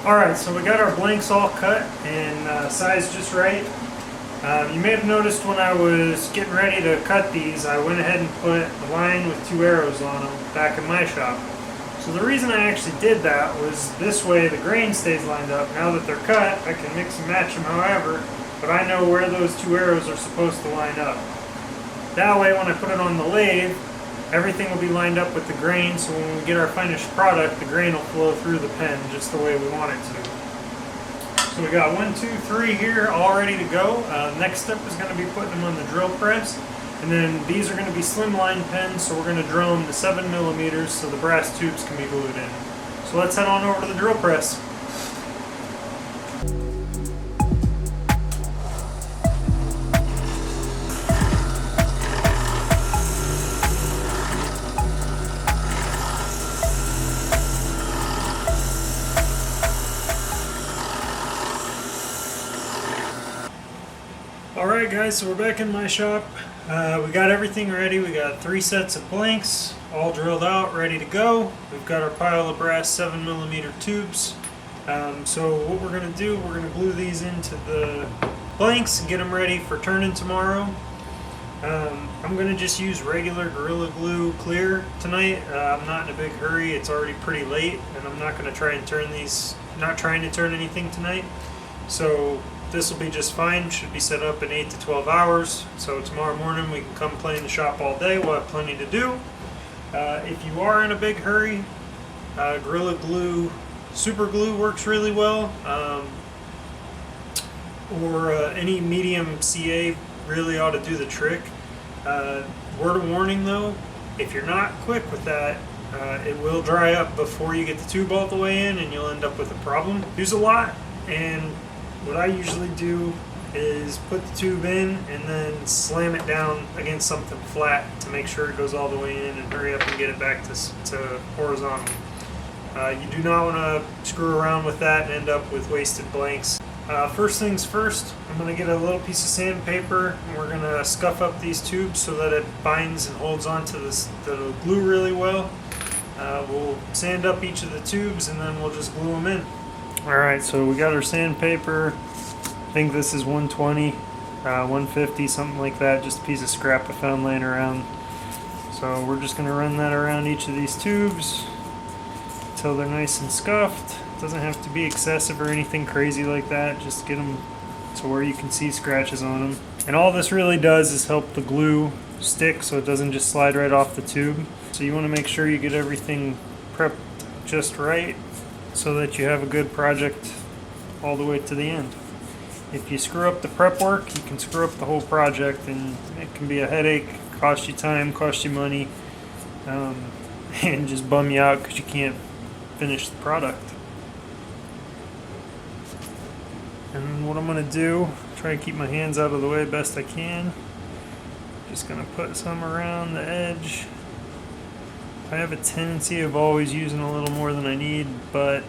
Alright, so we got our blanks all cut and sized just right. You may have noticed when I was getting ready to cut these, I went ahead and put a line with 2 arrows on them back in my shop. So the reason I actually did that was this way the grain stays lined up. Now that they're cut, I can mix and match them however, but I know where those 2 arrows are supposed to line up. That way when I put it on the lathe, everything will be lined up with the grain, so when we get our finished product, the grain will flow through the pen just the way we want it to. So we got 1, 2, 3 here all ready to go. Next step is going to be putting them on the drill press, and then these are going to be slimline pens, so we're going to drill them to 7 millimeters so the brass tubes can be glued in. So let's head on over to the drill press. Alright guys, so we're back in my shop. We got everything ready. We got 3 sets of blanks all drilled out, ready to go. We've got our pile of brass 7 millimeter tubes. So what we're going to do, we're going to glue these into the blanks and get them ready for turning tomorrow. I'm going to just use regular Gorilla Glue clear tonight. I'm not in a big hurry. It's already pretty late and I'm not going to try and turn these, not trying to turn anything tonight. So this will be just fine. Should be set up in 8 to 12 hours. So tomorrow morning we can come play in the shop all day. We'll have plenty to do. If you are in a big hurry, Gorilla Glue Super Glue works really well. Or any medium CA really ought to do the trick. Word of warning though, if you're not quick with that, it will dry up before you get the tube all the way in and you'll end up with a problem. Use a lot, and what I usually do is put the tube in and then slam it down against something flat to make sure it goes all the way in and hurry up and get it back to horizontal. You do not want to screw around with that and end up with wasted blanks. First things first, I'm going to get a little piece of sandpaper and we're going to scuff up these tubes so that it binds and holds onto the glue really well. We'll sand up each of the tubes and then we'll just glue them in. Alright, so we got our sandpaper. I think this is 120, 150, something like that. Just a piece of scrap I found laying around. So we're just going to run that around each of these tubes until they're nice and scuffed. It doesn't have to be excessive or anything crazy like that. Just get them to where you can see scratches on them. And all this really does is help the glue stick so it doesn't just slide right off the tube. So you want to make sure you get everything prepped just right, so that you have a good project all the way to the end. If you screw up the prep work, you can screw up the whole project and it can be a headache, cost you time, cost you money, and just bum you out because you can't finish the product. And what I'm going to do, try to keep my hands out of the way best I can. Just going to put some around the edge. I have a tendency of always using a little more than I need, but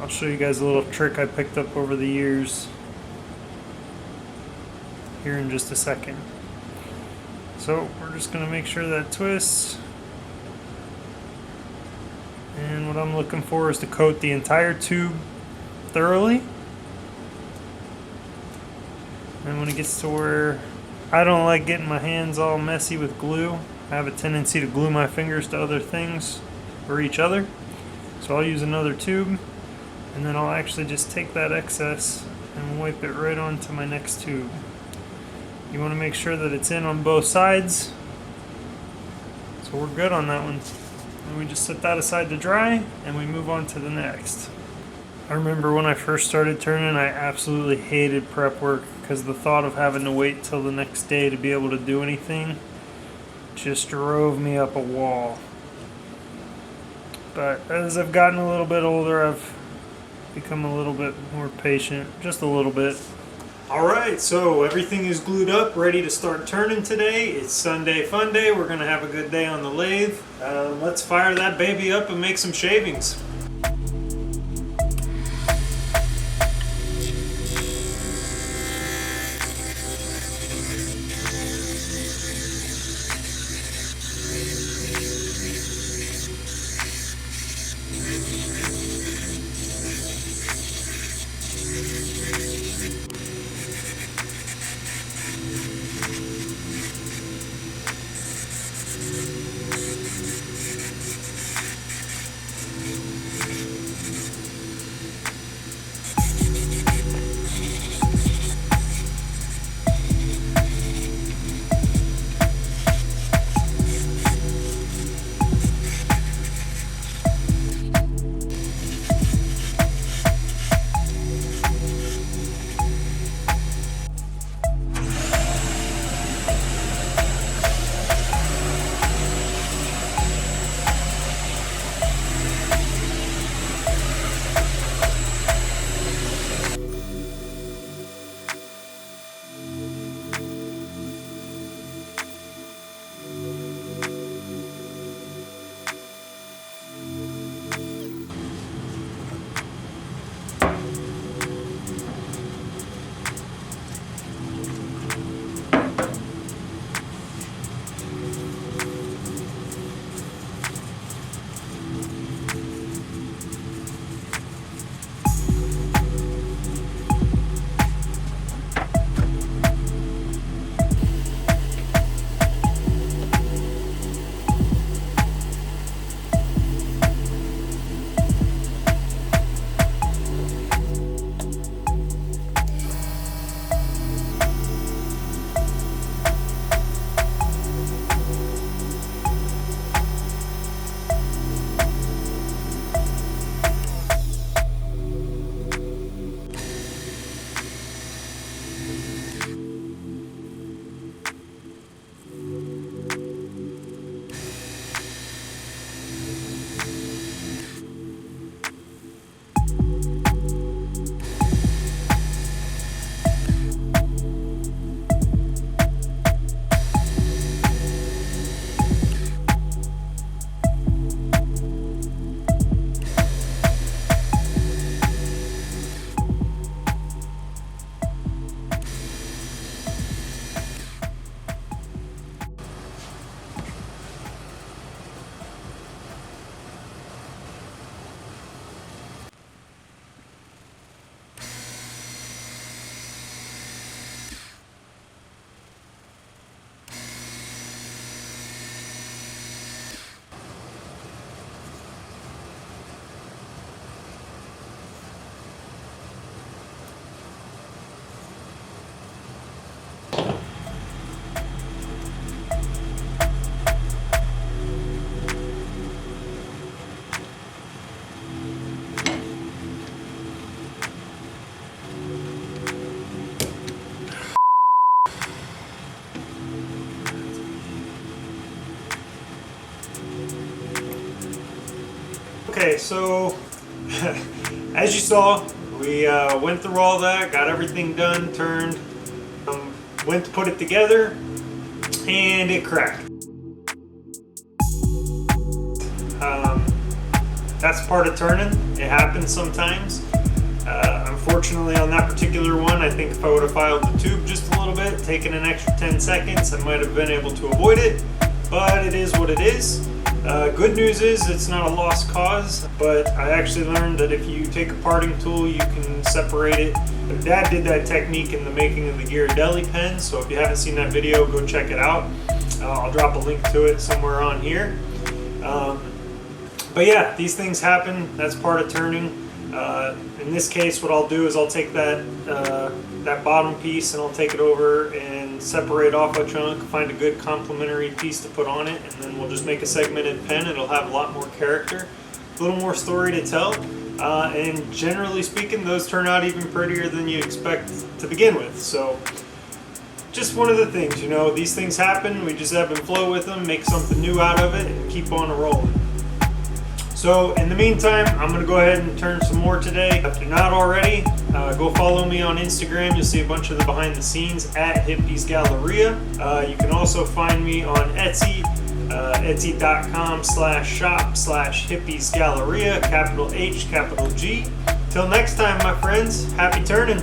I'll show you guys a little trick I picked up over the years here in just a second. So we're just going to make sure that twists, and what I'm looking for is to coat the entire tube thoroughly. And when it gets to where I don't like getting my hands all messy with glue, I have a tendency to glue my fingers to other things or each other. So I'll use another tube and then I'll actually just take that excess and wipe it right onto my next tube. You want to make sure that it's in on both sides. So we're good on that one. And we just set that aside to dry and we move on to the next. I remember when I first started turning, I absolutely hated prep work because the thought of having to wait till the next day to be able to do anything just drove me up a wall. But as I've gotten a little bit older, I've become a little bit more patient, just a little bit. Alright, so everything is glued up, ready to start turning today. It's Sunday Fun Day. We're going to have a good day on the lathe. Let's fire that baby up and make some shavings. Okay, so as you saw, we went through all that, got everything done, turned, went to put it together, and it cracked. That's part of turning. It happens sometimes. Unfortunately, on that particular one, I think if I would have filed the tube just a little bit, taken an extra 10 seconds, I might have been able to avoid it, but it is what it is. Good news is it's not a lost cause, but I actually learned that if you take a parting tool, you can separate it. Dad did that technique in the making of the Ghirardelli pen, so if you haven't seen that video, go check it out. I'll drop a link to it somewhere on here. But yeah, these things happen. That's part of turning. In this case, what I'll do is I'll take that bottom piece and I'll take it over and separate off a chunk, find a good complementary piece to put on it, and then we'll just make a segmented pen. It'll have a lot more character, a little more story to tell, and generally speaking, those turn out even prettier than you expect to begin with. So just one of the things, you know, these things happen. We just ebb and flow with them, make something new out of it, and keep on rolling. So in the meantime, I'm going to go ahead and turn some more today. If you're not already, go follow me on Instagram. You'll see a bunch of the behind the scenes at Hippies Galleria. You can also find me on Etsy, etsy.com/shop/Hippies Galleria, capital H, capital G. Till next time, my friends, happy turning.